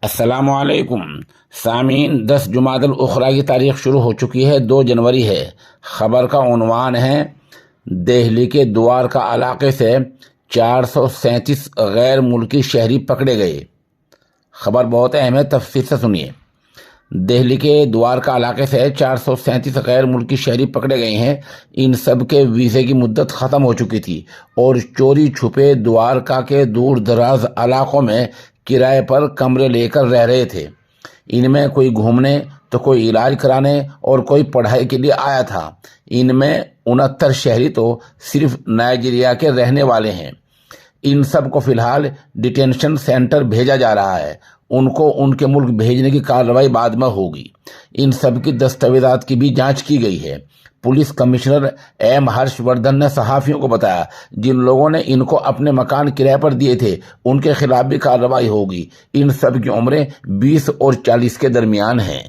السلام علیکم سامعین، 10 جمادی الاخری کی تاریخ شروع ہو چکی ہے، 2 جنوری ہے۔ خبر کا عنوان ہے دہلی کے دوارکا علاقے سے 437 غیر ملکی شہری پکڑے گئے۔ خبر بہت اہم ہے، تفصیل سے سنیے۔ دہلی کے دوارکا علاقے سے 437 غیر ملکی شہری پکڑے گئے ہیں۔ ان سب کے ویزے کی مدت ختم ہو چکی تھی اور چوری چھپے دوارکا کے دور دراز علاقوں میں کرائے پر کمرے لے کر رہ رہے تھے۔ ان میں کوئی گھومنے تو کوئی علاج کرانے اور کوئی پڑھائی کے لیے آیا تھا۔ ان میں 69 شہری تو صرف نائجیریا کے رہنے والے ہیں۔ ان سب کو فی الحال ڈیٹینشن سینٹر بھیجا جا رہا ہے۔ ان کو ان کے ملک بھیجنے کی کارروائی بعد میں ہوگی۔ ان سب کی دستاویزات کی بھی جانچ کی گئی ہے۔ Police commissioner M Harsh Vardhan نے صحافیوں کو بتایا جن لوگوں نے ان کو اپنے مکان کرائے پر دیے تھے ان کے خلاف بھی کارروائی ہوگی۔ ان سب کی عمریں 20 اور 40 کے درمیان ہیں۔